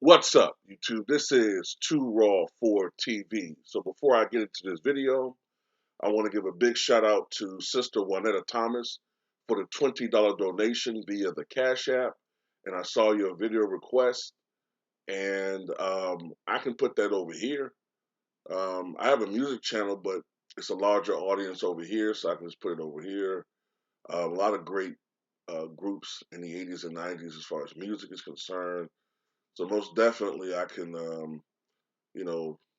What's up, YouTube? This is Too Raw for TV. So before I get into this video, I want to give a big shout out to Sister Juanetta Thomas for the $20 donation via the Cash App. And I saw your video request, and I can put that over here. I have a music channel, but it's a larger audience over here, so I can just put it over here. A lot of great groups in the 80s and 90s as far as music is concerned. So most definitely I can,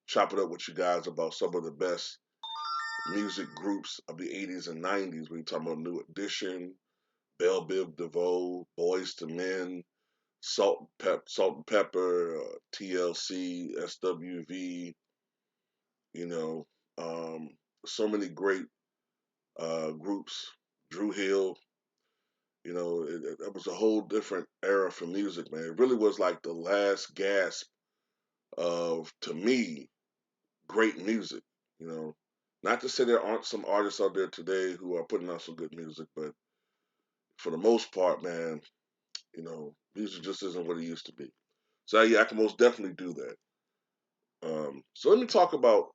chop it up with you guys about some of the best music groups of the 80s and 90s. We talk about New Edition, Bell Biv DeVoe, Boys to Men, Salt and Pepper, TLC, SWV, you know, um, so many great groups. Drew Hill, it was a whole different era for music, man. It really was like the last gasp of, to me, great music. You know, not to say there aren't some artists out there today who are putting out some good music, but for the most part, man, music just isn't what it used to be. So yeah, I can most definitely do that. So let me talk about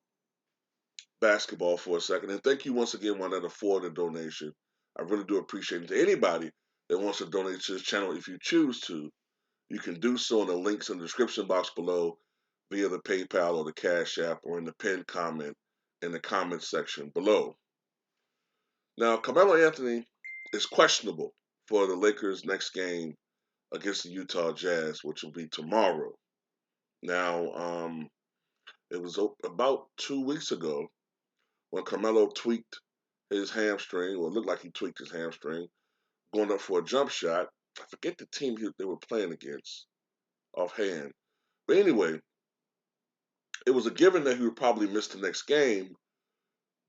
basketball for a second, and thank you once again, Juanetta, for the donation. I really do appreciate it. To anybody that wants to donate to this channel, if you choose to, you can do so in the links in the description box below via the PayPal or the Cash App or in the pinned comment in the comments section below. Now, Carmelo Anthony is questionable for the Lakers' next game against the Utah Jazz, which will be tomorrow. Now, it was about 2 weeks ago when Carmelo tweaked his hamstring, or it looked like he tweaked his hamstring, going up for a jump shot. I forget the team they were playing against offhand. But anyway, it was a given that he would probably miss the next game,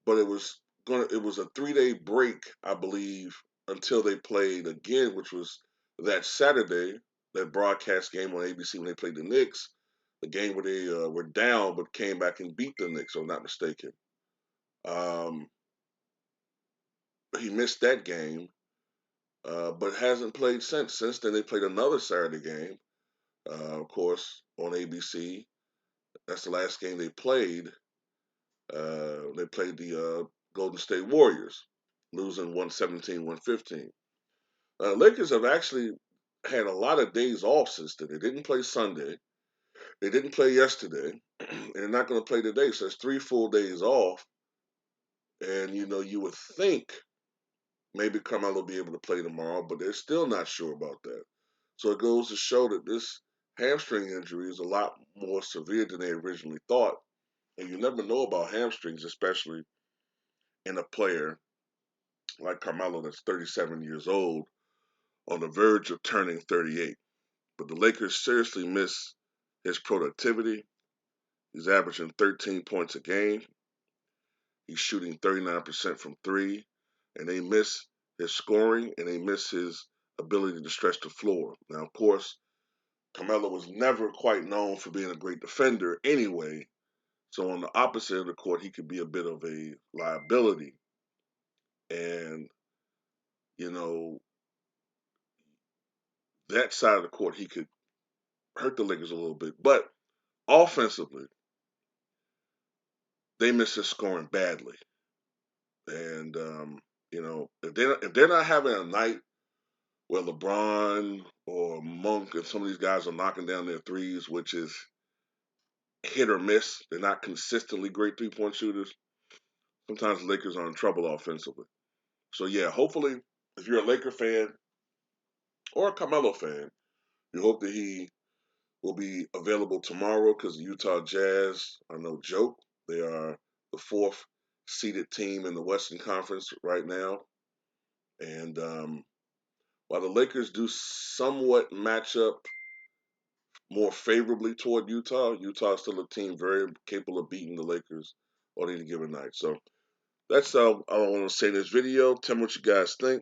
but it was a 3-day break, I believe, until they played again, which was that Saturday, that broadcast game on ABC when they played the Knicks, the game where they were down but came back and beat the Knicks, if I'm not mistaken. Um, he missed that game, but hasn't played since. Since then, they played another Saturday game, of course, on ABC. That's the last game they played. They played the Golden State Warriors, losing 117-115. Lakers have actually had a lot of days off since then. They didn't play Sunday. They didn't play yesterday. And they're not going to play today. So it's 3 full days off. And, you would think maybe Carmelo will be able to play tomorrow, but they're still not sure about that. So it goes to show that this hamstring injury is a lot more severe than they originally thought. And you never know about hamstrings, especially in a player like Carmelo that's 37 years old on the verge of turning 38. But the Lakers seriously miss his productivity. He's averaging 13 points a game. He's shooting 39% from three. And they miss his scoring, and they miss his ability to stretch the floor. Now, of course, Carmelo was never quite known for being a great defender anyway. So on the opposite of the court, he could be a bit of a liability. And, you know, that side of the court, he could hurt the Lakers a little bit. But offensively, they miss his scoring badly. And if they're not having a night where LeBron or Monk and some of these guys are knocking down their threes, which is hit or miss, they're not consistently great 3-point shooters. Sometimes the Lakers are in trouble offensively. So yeah, hopefully, if you're a Laker fan or a Carmelo fan, you hope that he will be available tomorrow, because the Utah Jazz are no joke. They are the fourth seeded team in the Western Conference right now. And while the Lakers do somewhat match up more favorably toward Utah, Utah is still a team very capable of beating the Lakers on any given night. So that's all I want to say in this video. Tell me what you guys think.